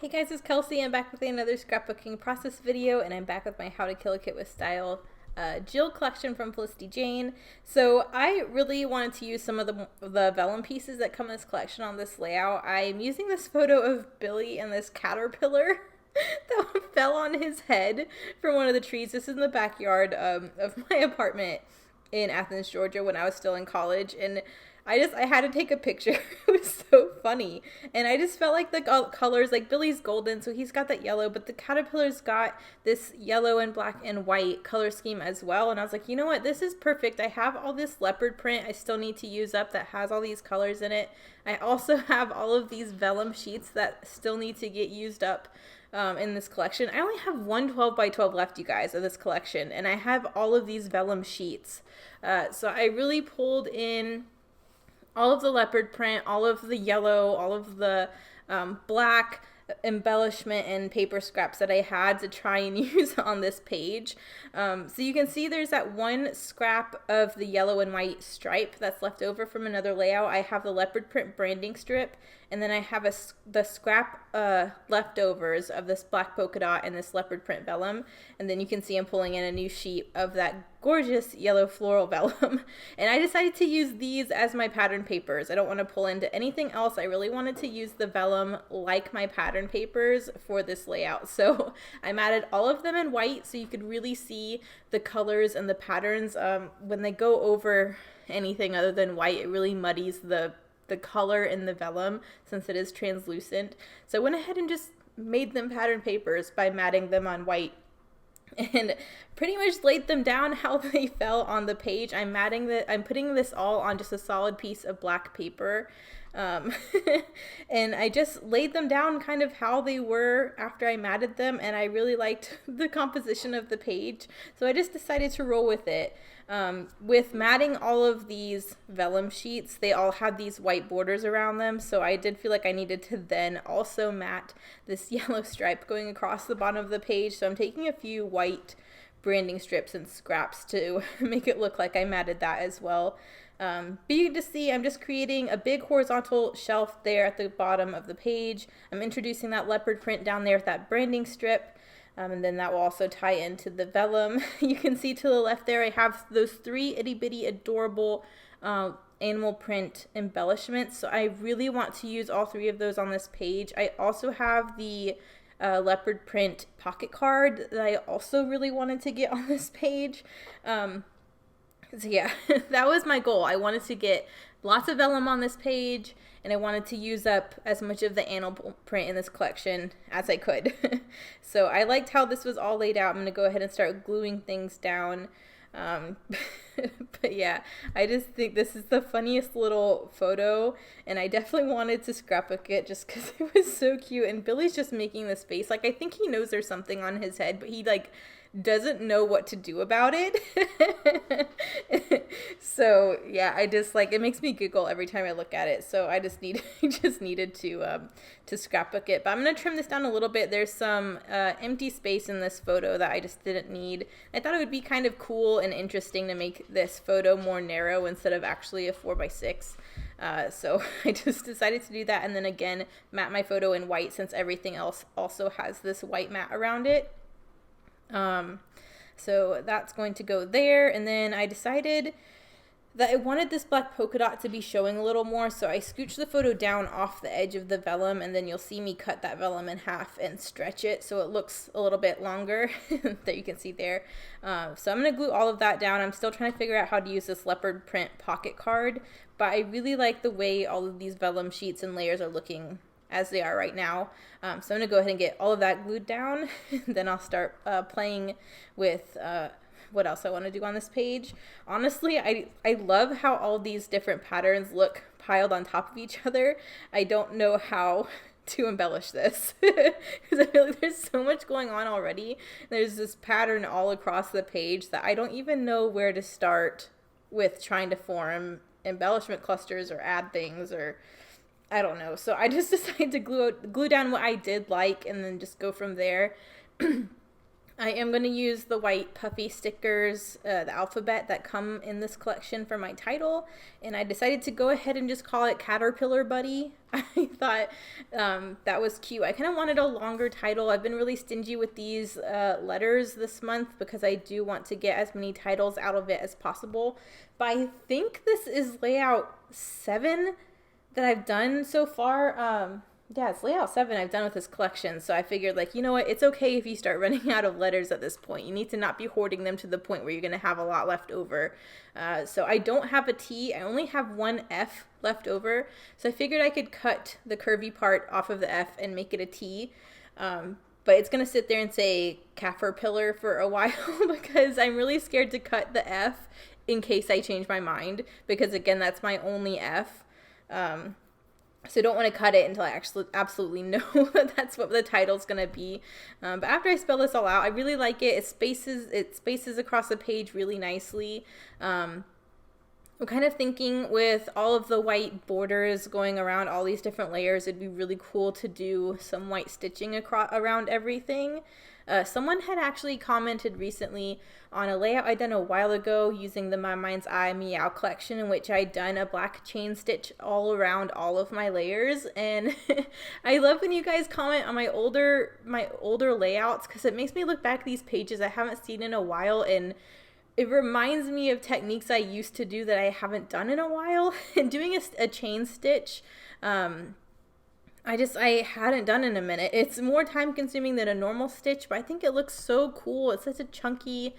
Hey guys, it's Kelsey. I'm back with another scrapbooking process video, and I'm back with my How to Kill a Kit with Style Jill collection from Felicity Jane. So I really wanted to use some of the vellum pieces that come in this collection on this layout. I'm using this photo of Billy and this caterpillar that fell on his head from one of the trees. This is in the backyard of my apartment in Athens, Georgia when I was still in college, and I had to take a picture. It was so funny. And I just felt like the colors, like Billy's golden, so he's got that yellow, but the caterpillar's got this yellow and black and white color scheme as well. And I was like, you know what? This is perfect. I have all this leopard print I still need to use up that has all these colors in it. I also have all of these vellum sheets that still need to get used up in this collection. I only have one 12 by 12 left, you guys, of this collection, and I have all of these vellum sheets. So I really pulled in all of the leopard print, all of the yellow, all of the black embellishment and paper scraps that I had to try and use on this page. So you can see there's that one scrap of the yellow and white stripe that's left over from another layout. I have the leopard print branding strip, and then I have the scrap leftovers of this black polka dot and this leopard print vellum. And then you can see I'm pulling in a new sheet of that gorgeous yellow floral vellum. And I decided to use these as my pattern papers. I don't want to pull into anything else. I really wanted to use the vellum like my pattern papers for this layout. So I matted all of them in white so you could really see the colors and the patterns. When they go over anything other than white, it really muddies the color in the vellum since it is translucent. So I went ahead and just made them pattern papers by matting them on white and pretty much laid them down how they fell on the page. I'm putting this all on just a solid piece of black paper. And I just laid them down kind of how they were after I matted them, and I really liked the composition of the page, so I just decided to roll with it. With matting all of these vellum sheets, they all had these white borders around them, so I did feel like I needed to then also mat this yellow stripe going across the bottom of the page, so I'm taking a few white branding strips and scraps to make it look like I matted that as well. But you can just see I'm just creating a big horizontal shelf there at the bottom of the page. I'm introducing that leopard print down there with that branding strip, and then that will also tie into the vellum. You can see to the left there I have those three itty bitty adorable animal print embellishments, so I really want to use all three of those on this page. I also have the leopard print pocket card that I also really wanted to get on this page. So yeah, that was my goal. I wanted to get lots of vellum on this page, and I wanted to use up as much of the animal print in this collection as I could. So I liked how this was all laid out. I'm going to go ahead and start gluing things down. But yeah, I just think this is the funniest little photo, and I definitely wanted to scrapbook it just because it was so cute. And Billy's just making this face like I think he knows there's something on his head, but he like doesn't know what to do about it. So yeah, I just like it makes me giggle every time I look at it. So I just needed to scrapbook it. But I'm gonna trim this down a little bit. There's some empty space in this photo that I just didn't need. I thought it would be kind of cool and interesting to make this photo more narrow instead of actually a 4x6. So I just decided to do that, and then again mat my photo in white since everything else also has this white mat around it. So that's going to go there, and then I decided that I wanted this black polka dot to be showing a little more, so I scooched the photo down off the edge of the vellum, and then you'll see me cut that vellum in half and stretch it so it looks a little bit longer that you can see there. So I'm going to glue all of that down. I'm still trying to figure out how to use this leopard print pocket card, but I really like the way all of these vellum sheets and layers are looking as they are right now. So I'm going to go ahead and get all of that glued down, then I'll start playing with what else I want to do on this page. Honestly, I love how all these different patterns look piled on top of each other. I don't know how to embellish this because I feel like there's so much going on already. There's this pattern all across the page that I don't even know where to start with trying to form embellishment clusters or add things, or I don't know. So I just decided to glue down what I did like and then just go from there. I am going to use the white puffy stickers, the alphabet that come in this collection for my title, and I decided to go ahead and just call it Caterpillar Buddy. I thought that was cute. I kind of wanted a longer title. I've been really stingy with these letters this month because I do want to get as many titles out of it as possible, but I think this is layout 7 that I've done so far. Yeah, it's layout 7 I've done with this collection, so I figured, like, you know what, it's okay if you start running out of letters at this point. You need to not be hoarding them to the point where you're going to have a lot left over. So I don't have a T, I only have one F left over, so I figured I could cut the curvy part off of the F and make it a T. But it's going to sit there and say Caterpillar for a while because I'm really scared to cut the F in case I change my mind, because again, that's my only F. So I don't want to cut it until I actually absolutely know that that's what the title's going to be. But after I spell this all out, I really like it. It spaces across the page really nicely. I'm kind of thinking with all of the white borders going around all these different layers, it'd be really cool to do some white stitching around everything. Someone had actually commented recently on a layout I'd done a while ago using the My Mind's Eye Meow collection, in which I'd done a black chain stitch all around all of my layers. And I love when you guys comment on my older layouts, because it makes me look back at these pages I haven't seen in a while, and it reminds me of techniques I used to do that I haven't done in a while. And doing a chain stitch, I hadn't done in a minute. It's more time consuming than a normal stitch, but I think it looks so cool. It's such a chunky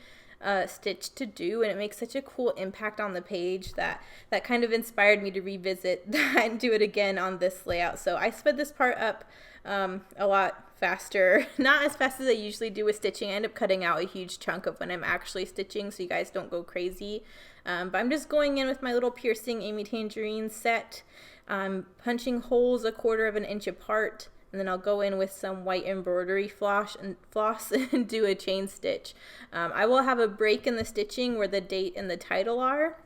stitch to do, and it makes such a cool impact on the page that kind of inspired me to revisit that and do it again on this layout. So I sped this part up a lot faster, not as fast as I usually do with stitching. I end up cutting out a huge chunk of when I'm actually stitching, so you guys don't go crazy. But I'm just going in with my little piercing Amy Tangerine set. I'm punching holes 1/4 inch apart, and then I'll go in with some white embroidery floss and do a chain stitch. I will have a break in the stitching where the date and the title are.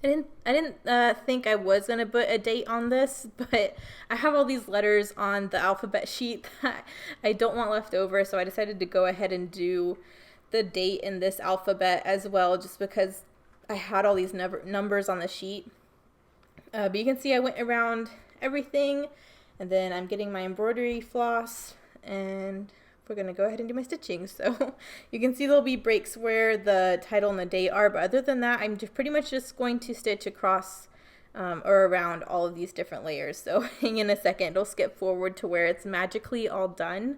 I didn't think I was going to put a date on this, but I have all these letters on the alphabet sheet that I don't want left over, so I decided to go ahead and do the date in this alphabet as well, just because I had all these numbers on the sheet. But you can see I went around everything, and then I'm getting my embroidery floss, and we're going to go ahead and do my stitching. So you can see there'll be breaks where the title and the date are, but other than that, I'm pretty much just going to stitch across or around all of these different layers. So hang in a second, it'll skip forward to where it's magically all done.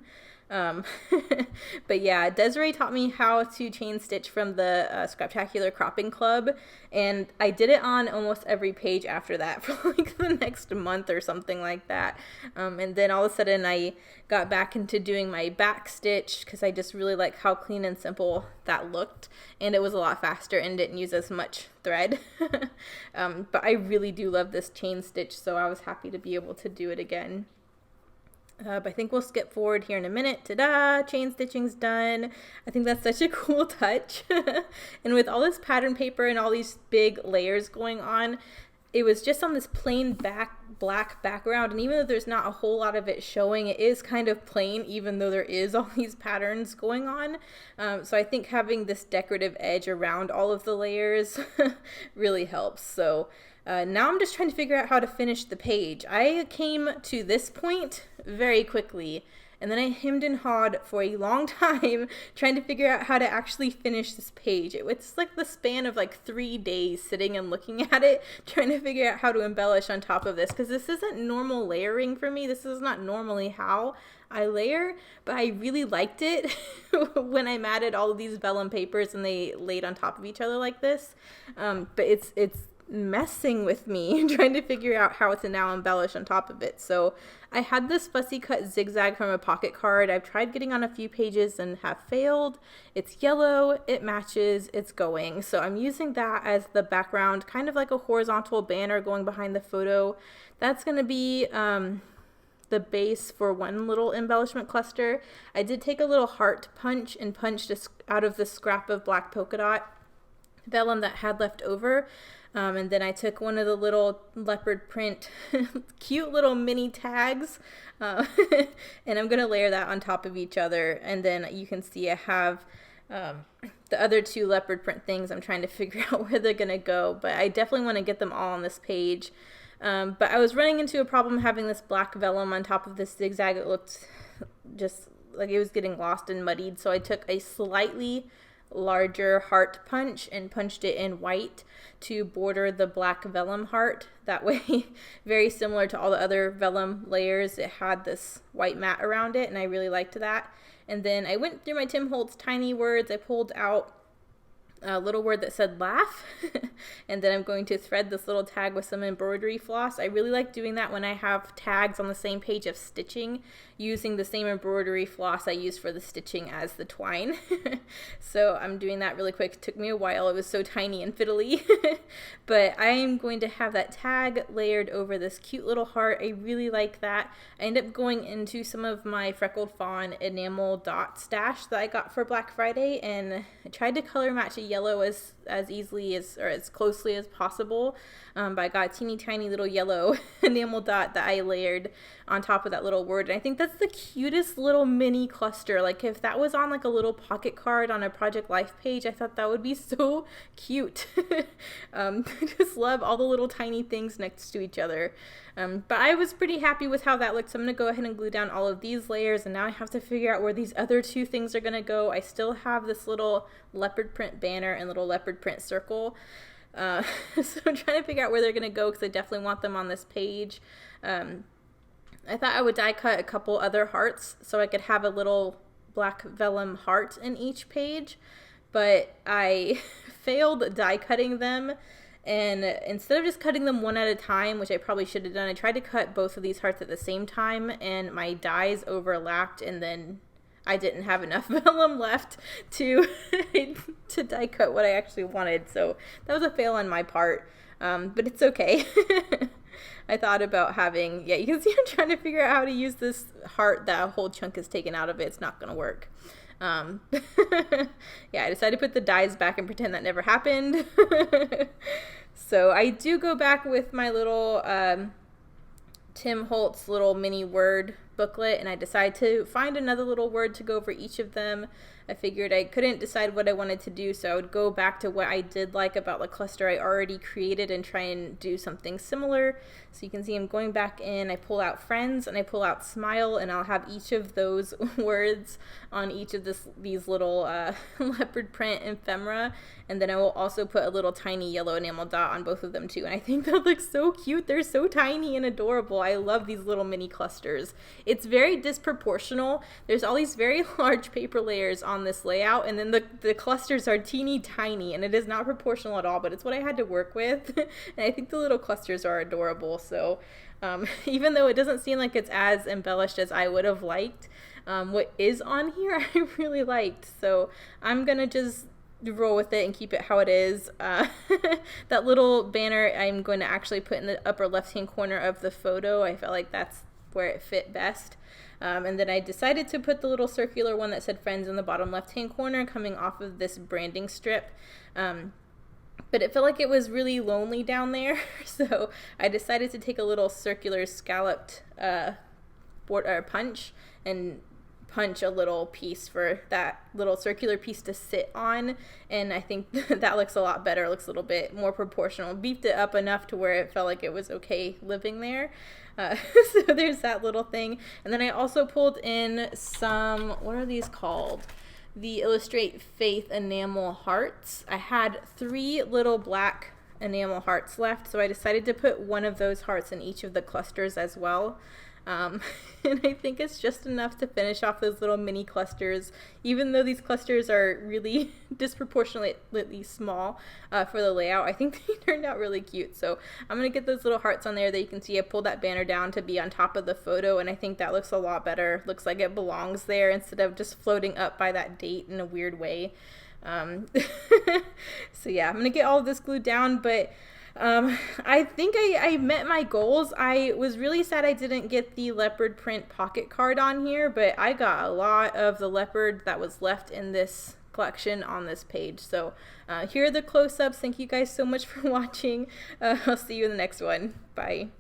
But yeah, Desiree taught me how to chain stitch from the Scraptacular Cropping Club, and I did it on almost every page after that for like the next month or something like that. And then all of a sudden I got back into doing my back stitch because I just really like how clean and simple that looked, and it was a lot faster and didn't use as much thread. But I really do love this chain stitch, so I was happy to be able to do it again. But I think we'll skip forward here in a minute. Ta-da! Chain stitching's done. I think that's such a cool touch. And with all this pattern paper and all these big layers going on, it was just on this plain black background. And even though there's not a whole lot of it showing, it is kind of plain, even though there is all these patterns going on. So I think having this decorative edge around all of the layers really helps. So now I'm just trying to figure out how to finish the page. I came to this point very quickly, and then I hemmed and hawed for a long time trying to figure out how to actually finish this page. It's like the span of like 3 days sitting and looking at it, trying to figure out how to embellish on top of this, because this isn't normal layering for me. This is not normally how I layer, but I really liked it when I matted all of these vellum papers and they laid on top of each other like this. But it's messing with me trying to figure out how to now embellish on top of it. So I had this fussy cut zigzag from a pocket card. I've tried getting on a few pages and have failed. It's yellow, it matches, it's going. So I'm using that as the background, kind of like a horizontal banner going behind the photo. That's going to be the base for one little embellishment cluster. I did take a little heart punch and punched out of the scrap of black polka dot vellum that had left over. And then I took one of the little leopard print cute little mini tags, and I'm going to layer that on top of each other. And then you can see I have the other two leopard print things. I'm trying to figure out where they're going to go, but I definitely want to get them all on this page. But I was running into a problem having this black vellum on top of this zigzag. It looked just like it was getting lost and muddied, so I took a slightly larger heart punch and punched it in white to border the black vellum heart. That way, very similar to all the other vellum layers, it had this white mat around it, and I really liked that. And then I went through my Tim Holtz tiny words. I pulled out a little word that said laugh, and then I'm going to thread this little tag with some embroidery floss. I really like doing that when I have tags on the same page of stitching, using the same embroidery floss I use for the stitching as the twine. So I'm doing that really quick. It took me a while. It was so tiny and fiddly. But I am going to have that tag layered over this cute little heart. I really like that. I ended up going into some of my Freckled Fawn enamel dot stash that I got for Black Friday, and I tried to color match a yellow as easily as, or as closely as possible, but I got a teeny tiny little yellow enamel dot that I layered on top of that little word, and I think that's the cutest little mini cluster. Like if that was on like a little pocket card on a Project Life page, I thought that would be so cute. I just love all the little tiny things next to each other. But I was pretty happy with how that looked, so I'm going to go ahead and glue down all of these layers, and now I have to figure out where these other two things are going to go. I still have this little leopard print banner and little leopard print circle, so I'm trying to figure out where they're going to go because I definitely want them on this page. I thought I would die cut a couple other hearts so I could have a little black vellum heart in each page, but I failed die cutting them. And instead of just cutting them one at a time, which I probably should have done, I tried to cut both of these hearts at the same time, and my dies overlapped, and then I didn't have enough vellum left to die cut what I actually wanted. So that was a fail on my part, but it's okay. I thought about having, you can see I'm trying to figure out how to use this heart that a whole chunk is taken out of it. It's not going to work. I decided to put the dies back and pretend that never happened. So I do go back with my little Tim Holtz little mini word booklet, and I decided to find another little word to go over each of them. I figured I couldn't decide what I wanted to do, so I would go back to what I did like about the cluster I already created and try and do something similar. So you can see I'm going back in, I pull out friends and I pull out smile, and I'll have each of those words on each of these little leopard print ephemera, and then I will also put a little tiny yellow enamel dot on both of them too, and I think that looks so cute. They're so tiny and adorable. I love these little mini clusters. It's very disproportional. There's all these very large paper layers on this layout, and then the clusters are teeny tiny, and it is not proportional at all, but it's what I had to work with. And I think the little clusters are adorable. So even though it doesn't seem like it's as embellished as I would have liked, what is on here I really liked. So I'm gonna just roll with it and keep it how it is. That little banner I'm going to actually put in the upper left hand corner of the photo. I felt like that's where it fit best. And then I decided to put the little circular one that said friends in the bottom left hand corner coming off of this branding strip. But it felt like it was really lonely down there, so I decided to take a little circular scalloped punch and punch a little piece for that little circular piece to sit on, and I think that looks a lot better. It looks a little bit more proportional. Beefed it up enough to where it felt like it was okay living there. So there's that little thing. And then I also pulled in some, what are these called? The Illustrate Faith enamel hearts. I had 3 little black enamel hearts left, so I decided to put one of those hearts in each of the clusters as well. And I think it's just enough to finish off those little mini clusters, even though these clusters are really disproportionately small for the layout. I think they turned out really cute. So I'm going to get those little hearts on there that you can see. I pulled that banner down to be on top of the photo, and I think that looks a lot better. Looks like it belongs there instead of just floating up by that date in a weird way. So yeah, I'm going to get all of this glued down, but I think I met my goals. I was really sad I didn't get the leopard print pocket card on here, but I got a lot of the leopard that was left in this collection on this page. So here are the close-ups. Thank you guys so much for watching. I'll see you in the next one. Bye.